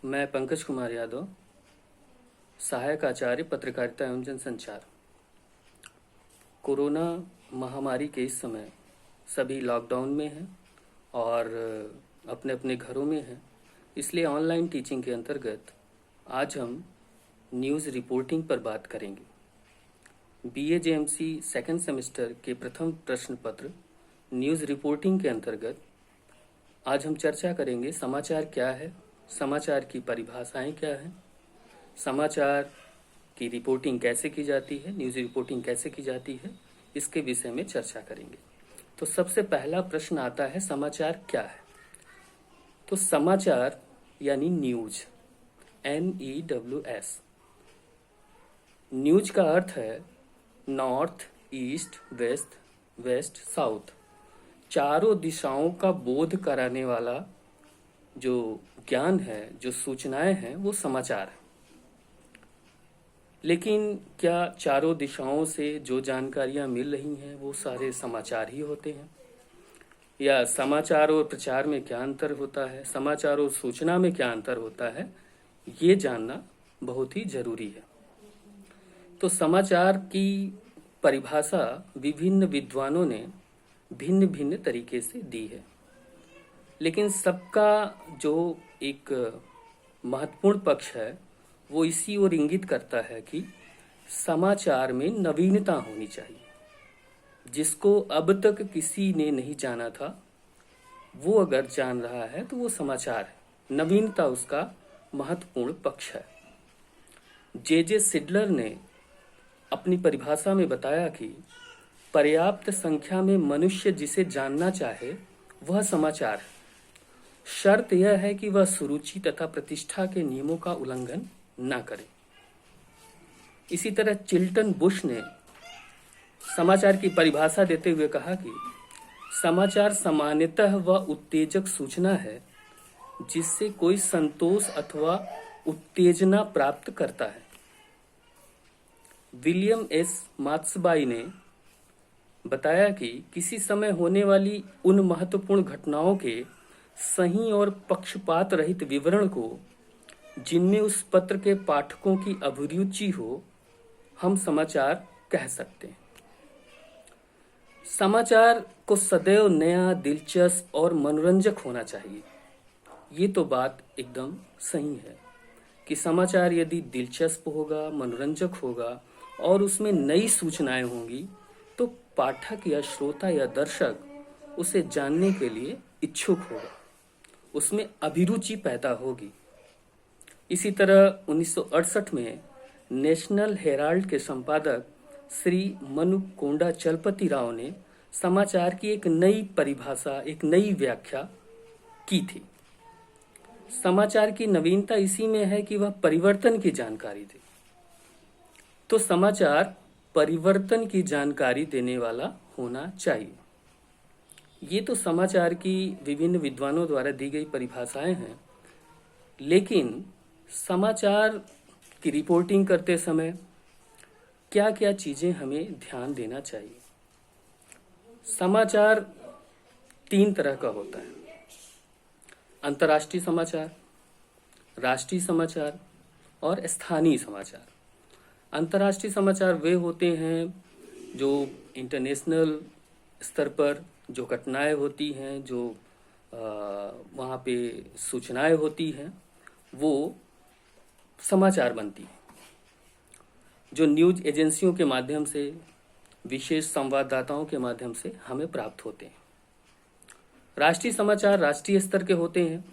मैं पंकज कुमार यादव, सहायक आचार्य पत्रकारिता एवं जनसंचार। कोरोना महामारी के इस समय सभी लॉकडाउन में हैं और अपने अपने घरों में हैं, इसलिए ऑनलाइन टीचिंग के अंतर्गत आज हम न्यूज़ रिपोर्टिंग पर बात करेंगे। BA-JMC सेकेंड सेमेस्टर के प्रथम प्रश्न पत्र न्यूज़ रिपोर्टिंग के अंतर्गत आज हम चर्चा करेंगे समाचार क्या है, समाचार की परिभाषाएं क्या हैं, समाचार की रिपोर्टिंग कैसे की जाती है, न्यूज़ रिपोर्टिंग कैसे की जाती है, इसके विषय में चर्चा करेंगे। तो सबसे पहला प्रश्न आता है, समाचार क्या है? तो समाचार यानी न्यूज, NEWS। न्यूज का अर्थ है north, east, west, west, south, चारों दिशाओं का बोध कराने वाला जो ज्ञान है, जो सूचनाएं हैं, वो समाचार है। लेकिन क्या चारों दिशाओं से जो जानकारियां मिल रही हैं वो सारे समाचार ही होते हैं? या समाचार और प्रचार में क्या अंतर होता है, समाचार और सूचना में क्या अंतर होता है, ये जानना बहुत ही जरूरी है। तो समाचार की परिभाषा विभिन्न विद्वानों ने भिन्न भिन्न तरीके से दी है, लेकिन सबका जो एक महत्वपूर्ण पक्ष है वो इसी ओर इंगित करता है कि समाचार में नवीनता होनी चाहिए। जिसको अब तक किसी ने नहीं जाना था वो अगर जान रहा है तो वो समाचार है। नवीनता उसका महत्वपूर्ण पक्ष है। J.J. सिडलर ने अपनी परिभाषा में बताया कि पर्याप्त संख्या में मनुष्य जिसे जानना चाहे वह समाचार है। शर्त यह है कि वह सुरुचि तथा प्रतिष्ठा के नियमों का उल्लंघन न करे। इसी तरह चिल्टन बुश ने समाचार की परिभाषा देते हुए कहा कि समाचार सामान्यतः वह उत्तेजक सूचना है जिससे कोई संतोष अथवा उत्तेजना प्राप्त करता है। विलियम एस मात्सबाई ने बताया कि किसी समय होने वाली उन महत्वपूर्ण घटनाओं के सही और पक्षपात रहित विवरण को जिनमें उस पत्र के पाठकों की अभिरुचि हो, हम समाचार कह सकते हैं। समाचार को सदैव नया, दिलचस्प और मनोरंजक होना चाहिए। ये तो बात एकदम सही है कि समाचार यदि दिलचस्प होगा, मनोरंजक होगा और उसमें नई सूचनाएं होंगी तो पाठक या श्रोता या दर्शक उसे जानने के लिए इच्छुक होगा, उसमें अभिरुचि पैदा होगी। इसी तरह 1968 में नेशनल हेराल्ड के संपादक श्री मनुकोंडा चलपति राव ने समाचार की एक नई परिभाषा, एक नई व्याख्या की थी। समाचार की नवीनता इसी में है कि वह परिवर्तन की जानकारी दे। तो समाचार परिवर्तन की जानकारी देने वाला होना चाहिए। ये तो समाचार की विभिन्न विद्वानों द्वारा दी गई परिभाषाएं हैं, लेकिन समाचार की रिपोर्टिंग करते समय क्या क्या चीजें हमें ध्यान देना चाहिए? समाचार 3 तरह का होता है: अंतर्राष्ट्रीय समाचार, राष्ट्रीय समाचार और स्थानीय समाचार। अंतर्राष्ट्रीय समाचार वे होते हैं जो इंटरनेशनल स्तर पर जो घटनाएं होती हैं, जो वहाँ पे सूचनाएं होती हैं, वो समाचार बनती हैं, जो न्यूज एजेंसियों के माध्यम से, विशेष संवाददाताओं के माध्यम से हमें प्राप्त होते हैं। राष्ट्रीय समाचार राष्ट्रीय स्तर के होते हैं,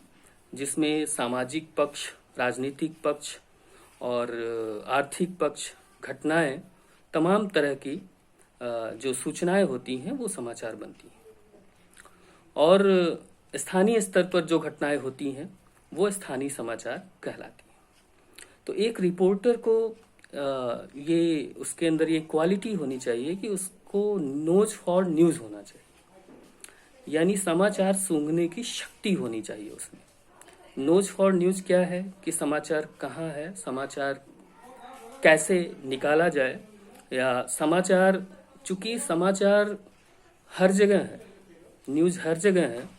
जिसमें सामाजिक पक्ष, राजनीतिक पक्ष और आर्थिक पक्ष, घटनाएं, तमाम तरह की जो सूचनाएं होती हैं वो समाचार बनती हैं। और स्थानीय स्तर पर जो घटनाएं होती हैं वो स्थानीय समाचार कहलाती हैं। तो एक रिपोर्टर को ये उसके अंदर ये क्वालिटी होनी चाहिए कि उसको नोज फॉर न्यूज़ होना चाहिए, यानी समाचार सूंघने की शक्ति होनी चाहिए उसमें। नोज फॉर न्यूज़ क्या है कि समाचार कहाँ है, समाचार कैसे निकाला जाए, या समाचार, चूंकि समाचार हर जगह है, न्यूज़ हर जगह है,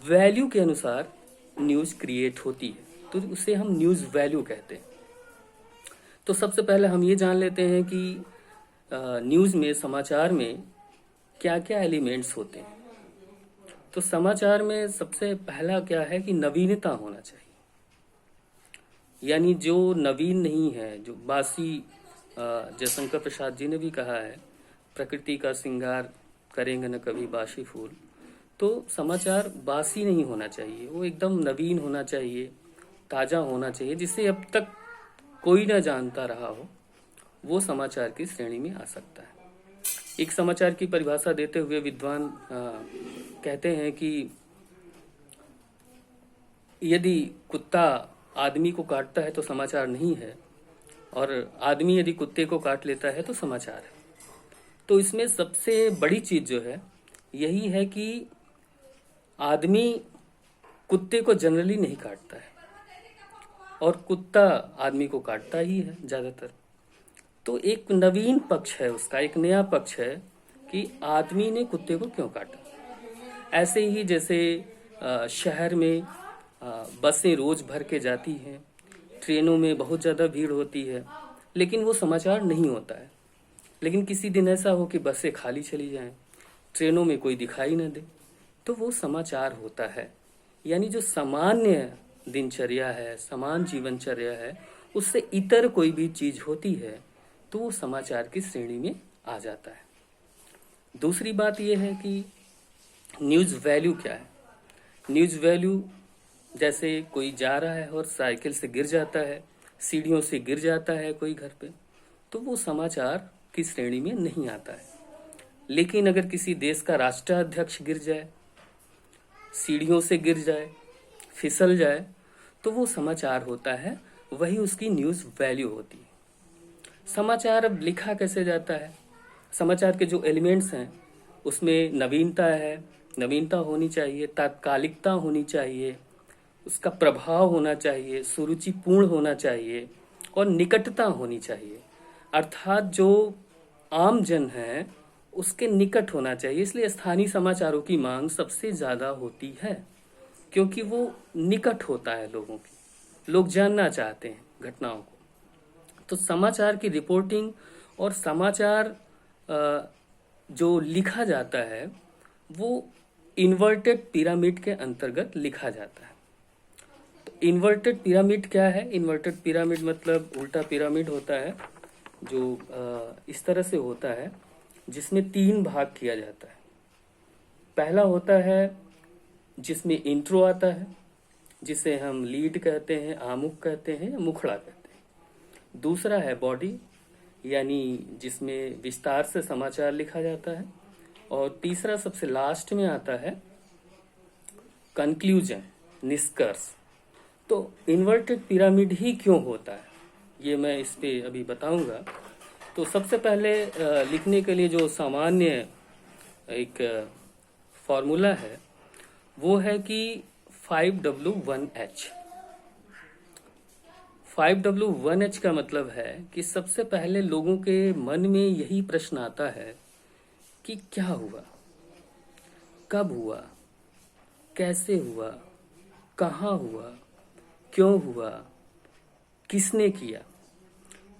वैल्यू के अनुसार न्यूज़ क्रिएट होती है। तो उसे हम न्यूज़ वैल्यू कहते हैं। तो सबसे पहले हम ये जान लेते हैं कि न्यूज़ में, समाचार में क्या क्या एलिमेंट्स होते हैं। तो समाचार में सबसे पहला क्या है कि नवीनता होना चाहिए, यानी जो नवीन नहीं है, जो बासी, जयशंकर प्रसाद जी ने भी कहा है, प्रकृति का श्रृंगार करेंगे न कभी बासी फूल। तो समाचार बासी नहीं होना चाहिए, वो एकदम नवीन होना चाहिए, ताज़ा होना चाहिए, जिसे अब तक कोई ना जानता रहा हो, वो समाचार की श्रेणी में आ सकता है। एक समाचार की परिभाषा देते हुए विद्वान कहते हैं कि यदि कुत्ता आदमी को काटता है तो समाचार नहीं है, और आदमी यदि कुत्ते को काट लेता है तो समाचार है। तो इसमें सबसे बड़ी चीज जो है यही है कि आदमी कुत्ते को जनरली नहीं काटता है, और कुत्ता आदमी को काटता ही है ज़्यादातर। तो एक नवीन पक्ष है उसका, एक नया पक्ष है कि आदमी ने कुत्ते को क्यों काटा। ऐसे ही जैसे शहर में बसें रोज भर के जाती हैं, ट्रेनों में बहुत ज़्यादा भीड़ होती है, लेकिन वो समाचार नहीं होता है। लेकिन किसी दिन ऐसा हो कि बसें खाली चली जाएं, ट्रेनों में कोई दिखाई न दे, तो वो समाचार होता है। यानी जो सामान्य दिनचर्या है, समान जीवनचर्या है, उससे इतर कोई भी चीज होती है तो वो समाचार की श्रेणी में आ जाता है। दूसरी बात यह है कि न्यूज़ वैल्यू क्या है। न्यूज़ वैल्यू, जैसे कोई जा रहा है और साइकिल से गिर जाता है, सीढ़ियों से गिर जाता है कोई घर पे, तो वो समाचार की श्रेणी में नहीं आता है। लेकिन अगर किसी देश का राष्ट्राध्यक्ष गिर जाए, सीढ़ियों से गिर जाए, फिसल जाए, तो वो समाचार होता है, वही उसकी न्यूज़ वैल्यू होती है। समाचार अब लिखा कैसे जाता है। समाचार के जो एलिमेंट्स हैं उसमें नवीनता है, नवीनता होनी चाहिए, तात्कालिकता होनी चाहिए, उसका प्रभाव होना चाहिए, सुरुचिपूर्ण होना चाहिए, और निकटता होनी चाहिए। अर्थात जो आम जन है उसके निकट होना चाहिए। इसलिए स्थानीय समाचारों की मांग सबसे ज़्यादा होती है, क्योंकि वो निकट होता है लोगों की, लोग जानना चाहते हैं घटनाओं को। तो समाचार की रिपोर्टिंग और समाचार जो लिखा जाता है वो इन्वर्टेड पिरामिड के अंतर्गत लिखा जाता है। तो इन्वर्टेड पिरामिड क्या है? इन्वर्टेड पिरामिड मतलब उल्टा पिरामिड होता है, जो इस तरह से होता है जिसमें 3 भाग किया जाता है। पहला होता है जिसमें इंट्रो आता है, जिसे हम लीड कहते हैं, आमुख कहते हैं, मुखड़ा कहते हैं। दूसरा है बॉडी, यानी जिसमें विस्तार से समाचार लिखा जाता है। और तीसरा सबसे लास्ट में आता है कंक्लूजन, निष्कर्ष। तो इन्वर्टेड पिरामिड ही क्यों होता है ये मैं इस पे अभी बताऊंगा। तो सबसे पहले लिखने के लिए जो सामान्य एक फॉर्मूला है वो है कि 5W1H। 5W1H का मतलब है कि सबसे पहले लोगों के मन में यही प्रश्न आता है कि क्या हुआ, कब हुआ, कैसे हुआ, कहाँ हुआ, क्यों हुआ, किसने किया।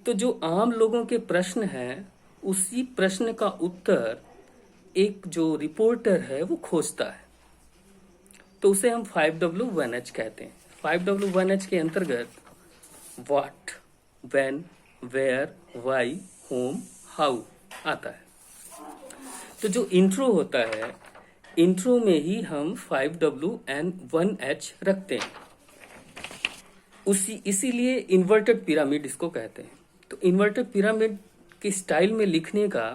तो जो आम लोगों के प्रश्न हैं उसी प्रश्न का उत्तर एक जो रिपोर्टर है वो खोजता है। तो उसे हम 5W1H कहते हैं। 5W1H के अंतर्गत what, when, where, why, whom, how आता है। तो जो इंट्रो होता है, इंट्रो में ही हम 5W1H रखते हैं। इसीलिए इन्वर्टेड पिरामिड इसको कहते हैं। तो इन्वर्टेड पिरामिड के स्टाइल में लिखने का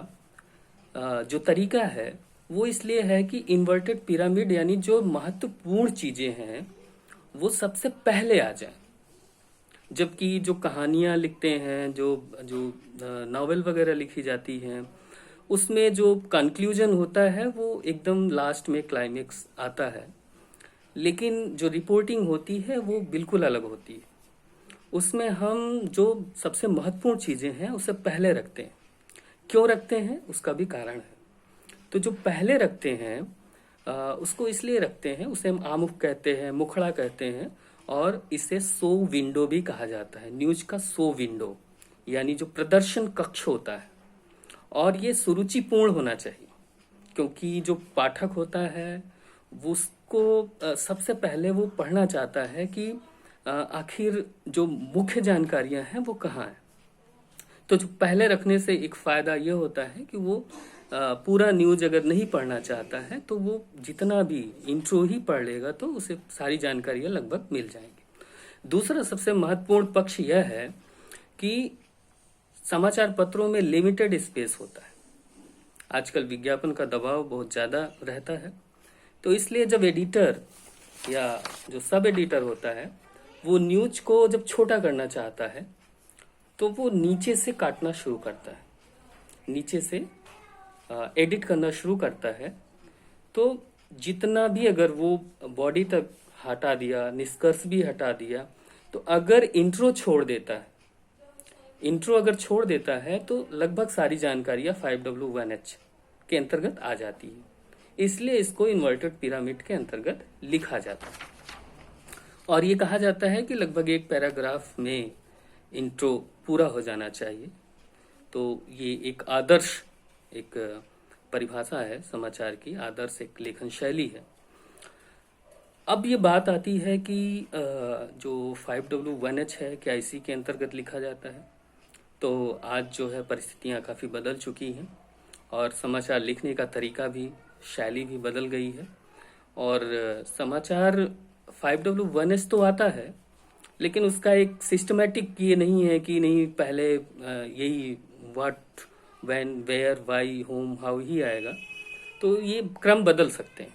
जो तरीका है वो इसलिए है कि इन्वर्टेड पिरामिड यानी जो महत्वपूर्ण चीजें हैं वो सबसे पहले आ जाए, जबकि जो कहानियां लिखते हैं, जो नॉवेल वगैरह लिखी जाती हैं, उसमें जो कंक्लूजन होता है वो एकदम लास्ट में क्लाइमेक्स आता है। लेकिन जो रिपोर्टिंग होती है वो बिल्कुल अलग होती है। उसमें हम जो सबसे महत्वपूर्ण चीजें हैं उसे पहले रखते हैं। क्यों रखते हैं उसका भी कारण है। तो जो पहले रखते हैं उसको इसलिए रखते हैं, उसे हम आमुख कहते हैं, मुखड़ा कहते हैं, और इसे शो विंडो भी कहा जाता है। न्यूज का शो विंडो यानी जो प्रदर्शन कक्ष होता है, और ये सुरुचिपूर्ण होना चाहिए, क्योंकि जो पाठक होता है वो उसको सबसे पहले वो पढ़ना चाहता है कि आखिर जो मुख्य जानकारियां हैं वो कहाँ हैं। तो जो पहले रखने से एक फायदा ये होता है कि वो पूरा न्यूज अगर नहीं पढ़ना चाहता है तो वो जितना भी इंट्रो ही पढ़ लेगा तो उसे सारी जानकारियां लगभग मिल जाएंगी। दूसरा सबसे महत्वपूर्ण पक्ष यह है कि समाचार पत्रों में लिमिटेड स्पेस होता है। आजकल विज्ञापन का दबाव बहुत ज्यादा रहता है, तो इसलिए जब एडिटर या जो सब एडिटर होता है वो न्यूज को जब छोटा करना चाहता है तो वो नीचे से काटना शुरू करता है, नीचे से एडिट करना शुरू करता है। तो जितना भी अगर वो बॉडी तक हटा दिया, निष्कर्ष भी हटा दिया, तो अगर इंट्रो छोड़ देता है, इंट्रो अगर छोड़ देता है तो लगभग सारी जानकारियां 5W1H के अंतर्गत आ जाती है। इसलिए इसको इन्वर्टेड पिरामिड के अंतर्गत लिखा जाता है। और ये कहा जाता है कि लगभग एक पैराग्राफ में इंट्रो पूरा हो जाना चाहिए। तो ये एक आदर्श एक परिभाषा है समाचार की, आदर्श एक लेखन शैली है। अब ये बात आती है कि जो 5W1H है क्या इसी के अंतर्गत लिखा जाता है। तो आज जो है परिस्थितियां काफ़ी बदल चुकी हैं और समाचार लिखने का तरीका भी, शैली भी बदल गई है। और समाचार 5W1H तो आता है, लेकिन उसका एक सिस्टमेटिक ये नहीं है कि नहीं पहले यही what, when, where, why, whom, how ही आएगा। तो ये क्रम बदल सकते हैं।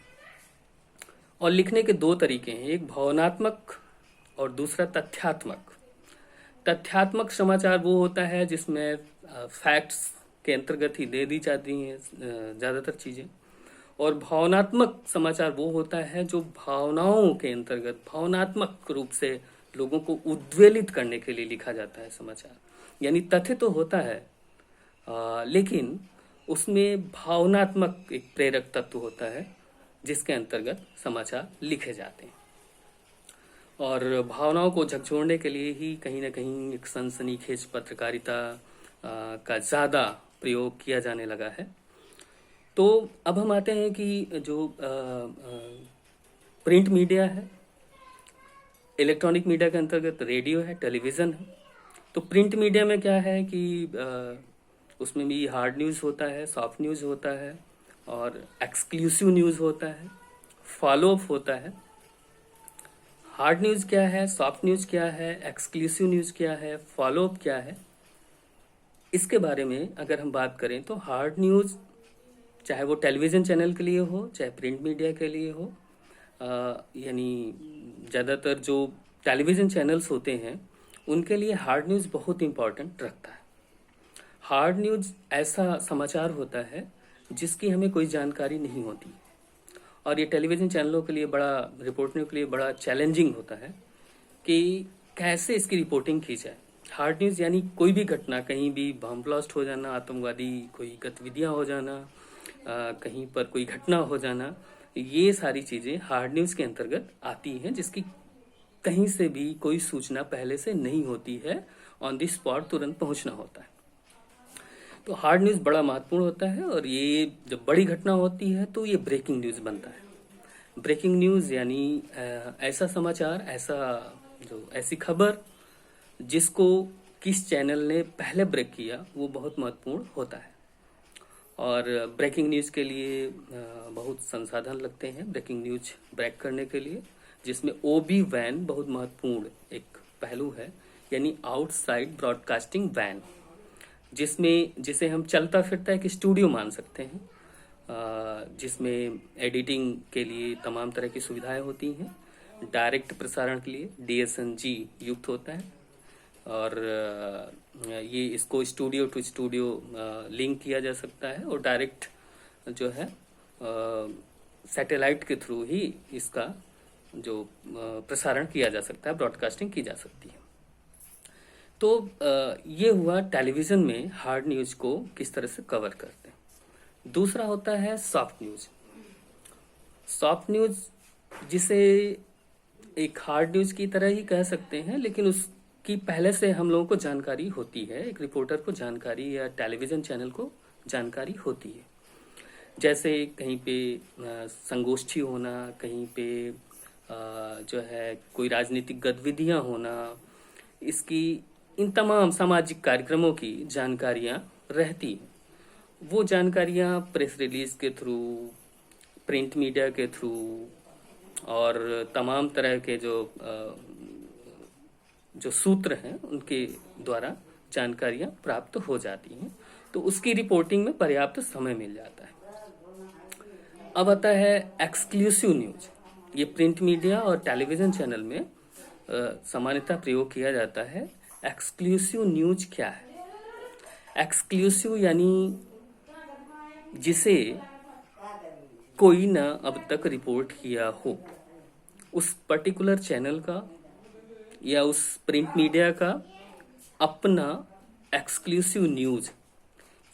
और लिखने के दो तरीके हैं, एक भावनात्मक और दूसरा तथ्यात्मक। तथ्यात्मक समाचार वो होता है जिसमें फैक्ट्स के अंतर्गत ही दे दी जाती हैं ज़्यादातर चीज़ें, और भावनात्मक समाचार वो होता है जो भावनाओं के अंतर्गत भावनात्मक रूप से लोगों को उद्वेलित करने के लिए लिखा जाता है समाचार। यानी तथ्य तो होता है लेकिन उसमें भावनात्मक एक प्रेरक तत्व होता है जिसके अंतर्गत समाचार लिखे जाते हैं। और भावनाओं को झकझोरने के लिए ही कहीं ना कहीं एक सनसनीखेज पत्रकारिता का ज़्यादा प्रयोग किया जाने लगा है। तो अब हम आते हैं कि जो प्रिंट मीडिया है, इलेक्ट्रॉनिक मीडिया के अंतर्गत रेडियो है, टेलीविज़न है। तो प्रिंट मीडिया में क्या है कि उसमें भी हार्ड न्यूज़ होता है, सॉफ्ट न्यूज़ होता है और एक्सक्लूसिव न्यूज़ होता है, फॉलो अप होता है। हार्ड न्यूज़ क्या है, सॉफ्ट न्यूज़ क्या है, एक्सक्लूसिव न्यूज़ क्या है, फॉलो अप क्या है, इसके बारे में अगर हम बात करें तो हार्ड न्यूज़ चाहे वो टेलीविज़न चैनल के लिए हो चाहे प्रिंट मीडिया के लिए हो, यानी ज़्यादातर जो टेलीविज़न चैनल्स होते हैं उनके लिए हार्ड न्यूज़ बहुत इंपॉर्टेंट रखता है। हार्ड न्यूज़ ऐसा समाचार होता है जिसकी हमें कोई जानकारी नहीं होती, और ये टेलीविज़न चैनलों के लिए बड़ा, रिपोर्टरों के लिए बड़ा चैलेंजिंग होता है कि कैसे इसकी रिपोर्टिंग की जाए। हार्ड न्यूज़ यानी कोई भी घटना, कहीं भी बम ब्लास्ट हो जाना, आतंकवादी कोई गतिविधियाँ हो जाना, कहीं पर कोई घटना हो जाना, ये सारी चीज़ें हार्ड न्यूज़ के अंतर्गत आती हैं जिसकी कहीं से भी कोई सूचना पहले से नहीं होती है, ऑन द स्पॉट तुरंत पहुंचना होता है। तो हार्ड न्यूज़ बड़ा महत्वपूर्ण होता है, और ये जब बड़ी घटना होती है तो ये ब्रेकिंग न्यूज़ बनता है। ब्रेकिंग न्यूज़ यानी ऐसा समाचार, ऐसी खबर जिसको किस चैनल ने पहले ब्रेक किया, वो बहुत महत्वपूर्ण होता है। और ब्रेकिंग न्यूज़ के लिए बहुत संसाधन लगते हैं ब्रेकिंग न्यूज़ ब्रेक करने के लिए, जिसमें OB वैन बहुत महत्वपूर्ण एक पहलू है, यानी आउटसाइड ब्रॉडकास्टिंग वैन, जिसे हम चलता फिरता एक स्टूडियो मान सकते हैं, जिसमें एडिटिंग के लिए तमाम तरह की सुविधाएं होती हैं। डायरेक्ट प्रसारण के लिए DSNG युक्त होता है, और ये इसको स्टूडियो टू स्टूडियो लिंक किया जा सकता है, और डायरेक्ट जो है सैटेलाइट के थ्रू ही इसका जो प्रसारण किया जा सकता है, ब्रॉडकास्टिंग की जा सकती है। तो ये हुआ टेलीविज़न में हार्ड न्यूज़ को किस तरह से कवर करते हैं। दूसरा होता है सॉफ्ट न्यूज़। सॉफ्ट न्यूज़ जिसे एक हार्ड न्यूज की तरह ही कह सकते हैं, लेकिन उसकी पहले से हम लोगों को जानकारी होती है, एक रिपोर्टर को जानकारी या टेलीविजन चैनल को जानकारी होती है। जैसे कहीं पे संगोष्ठी होना, कहीं पे जो है कोई राजनीतिक गतिविधियां होना, इसकी इन तमाम सामाजिक कार्यक्रमों की जानकारियां रहती हैं। वो जानकारियां प्रेस रिलीज के थ्रू, प्रिंट मीडिया के थ्रू और तमाम तरह के जो सूत्र हैं उनके द्वारा जानकारियां प्राप्त हो जाती हैं, तो उसकी रिपोर्टिंग में पर्याप्त समय मिल जाता है। अब आता है एक्सक्लूसिव न्यूज। ये प्रिंट मीडिया और टेलीविजन चैनल में सामान्यतः प्रयोग किया जाता है। एक्सक्लूसिव न्यूज क्या है? एक्सक्लूसिव यानी जिसे कोई ना अब तक रिपोर्ट किया हो, उस पर्टिकुलर चैनल का या उस प्रिंट मीडिया का अपना एक्सक्लूसिव न्यूज,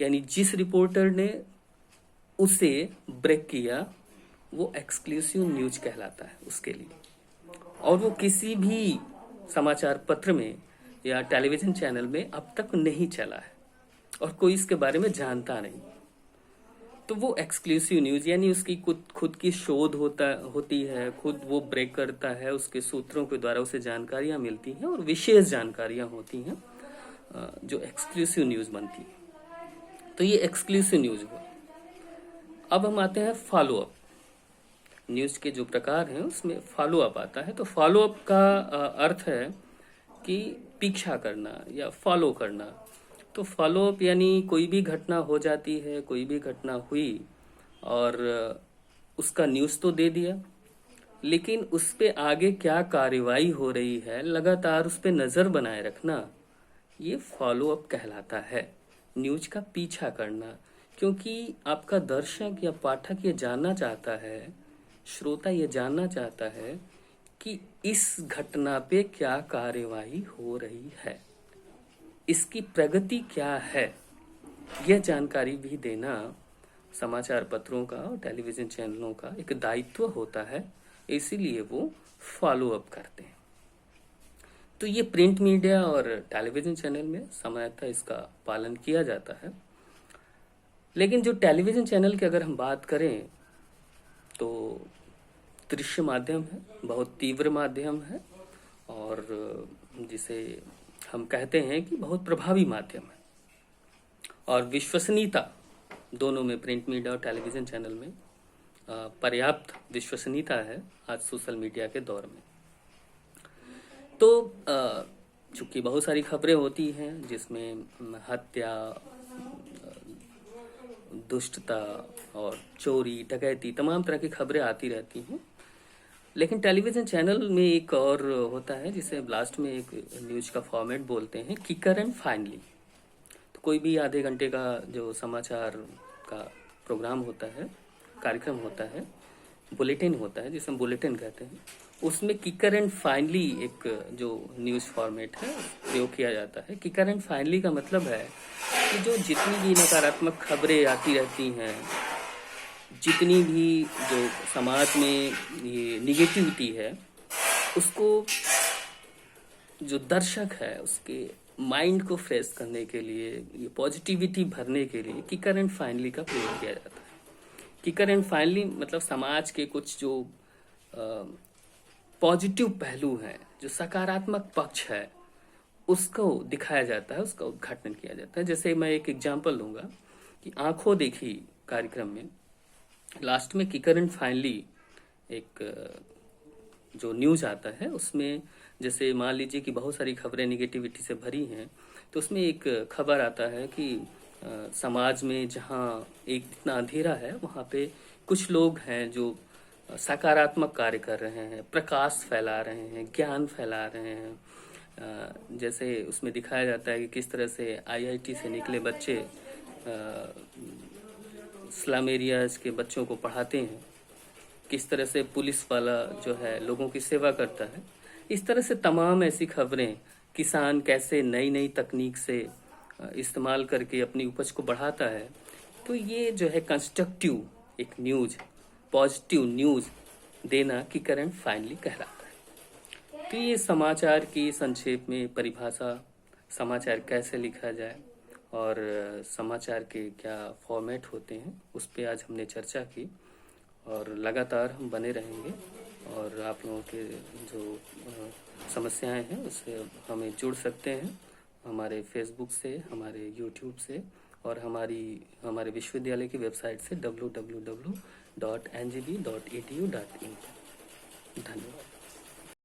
यानी जिस रिपोर्टर ने उसे ब्रेक किया वो एक्सक्लूसिव न्यूज कहलाता है उसके लिए, और वो किसी भी समाचार पत्र में या टेलीविजन चैनल में अब तक नहीं चला है और कोई इसके बारे में जानता नहीं। तो वो एक्सक्लूसिव न्यूज यानी उसकी खुद की शोध होती है, खुद वो ब्रेक करता है, उसके सूत्रों के द्वारा उसे जानकारियां मिलती हैं और विशेष जानकारियां होती हैं जो एक्सक्लूसिव न्यूज बनती है। तो ये एक्सक्लूसिव न्यूज हुआ। अब हम आते हैं फॉलो अप। न्यूज के जो प्रकार हैं उसमें फॉलो अप आता है। तो फॉलो अप का अर्थ है कि पीछा करना या फॉलो करना। तो फॉलो अप यानी कोई भी घटना हो जाती है, कोई भी घटना हुई और उसका न्यूज तो दे दिया, लेकिन उस पे आगे क्या कार्रवाई हो रही है लगातार उस पे नजर बनाए रखना, ये फॉलो अप कहलाता है। न्यूज का पीछा करना, क्योंकि आपका दर्शक या पाठक ये जानना चाहता है, श्रोता ये जानना चाहता है कि इस घटना पे क्या कार्यवाही हो रही है, इसकी प्रगति क्या है। यह जानकारी भी देना समाचार पत्रों का और टेलीविजन चैनलों का एक दायित्व होता है, इसीलिए वो फॉलो अप करते हैं। तो ये प्रिंट मीडिया और टेलीविजन चैनल में सामान्यतः इसका पालन किया जाता है। लेकिन जो टेलीविजन चैनल की अगर हम बात करें तो दृश्य माध्यम है, बहुत तीव्र माध्यम है और जिसे हम कहते हैं कि बहुत प्रभावी माध्यम है, और विश्वसनीयता दोनों में, प्रिंट मीडिया और टेलीविजन चैनल में पर्याप्त विश्वसनीयता है आज सोशल मीडिया के दौर में। तो चूंकि बहुत सारी खबरें होती हैं जिसमें हत्या, दुष्टता और चोरी, डकैती, तमाम तरह की खबरें आती रहती हैं। लेकिन टेलीविजन चैनल में एक और होता है जिसे लास्ट में एक न्यूज का फॉर्मेट बोलते हैं, किकर एंड फाइनली। तो कोई भी आधे घंटे का जो समाचार का प्रोग्राम होता है, कार्यक्रम होता है, बुलेटिन होता है जिसे हम बुलेटिन कहते हैं, उसमें किकर एंड फाइनली एक जो न्यूज फॉर्मेट है प्रयोग किया जाता है। किकर एंड फाइनली का मतलब है कि जो जितनी भी नकारात्मक खबरें आती रहती हैं, जितनी भी जो समाज में ये निगेटिविटी है, उसको जो दर्शक है उसके माइंड को फ्रेश करने के लिए, ये पॉजिटिविटी भरने के लिए किकर एंड फाइनली का प्रयोग किया जाता है। किकर एंड फाइनली मतलब समाज के कुछ जो पॉजिटिव पहलू हैं, जो सकारात्मक पक्ष है, उसको दिखाया जाता है, उसका उद्घाटन किया जाता है। जैसे मैं एक एग्जांपल लूंगा कि आंखों देखी कार्यक्रम में लास्ट में किकर एंड फाइनली एक जो न्यूज आता है उसमें, जैसे मान लीजिए कि बहुत सारी खबरें निगेटिविटी से भरी हैं, तो उसमें एक खबर आता है कि समाज में जहाँ एक इतना अंधेरा है वहाँ पे कुछ लोग हैं जो सकारात्मक कार्य कर रहे हैं, प्रकाश फैला रहे हैं, ज्ञान फैला रहे हैं। जैसे उसमें दिखाया जाता है कि किस तरह से आईआईटी से निकले बच्चे स्लम एरियाज के बच्चों को पढ़ाते हैं, किस तरह से पुलिस वाला जो है लोगों की सेवा करता है। इस तरह से तमाम ऐसी खबरें, किसान कैसे नई नई तकनीक से इस्तेमाल करके अपनी उपज को बढ़ाता है। तो ये जो है कंस्ट्रक्टिव एक न्यूज, पॉजिटिव न्यूज देना किकर एंड फाइनली कहलाता है। तो ये समाचार की संक्षेप में परिभाषा, समाचार कैसे लिखा जाए और समाचार के क्या फॉर्मेट होते हैं, उस पे आज हमने चर्चा की और लगातार हम बने रहेंगे और आप लोगों के जो समस्याएं हैं उससे हमें जुड़ सकते हैं हमारे फेसबुक से, हमारे यूट्यूब से और हमारे विश्वविद्यालय की वेबसाइट से www.ngb.edu.in पर। धन्यवाद।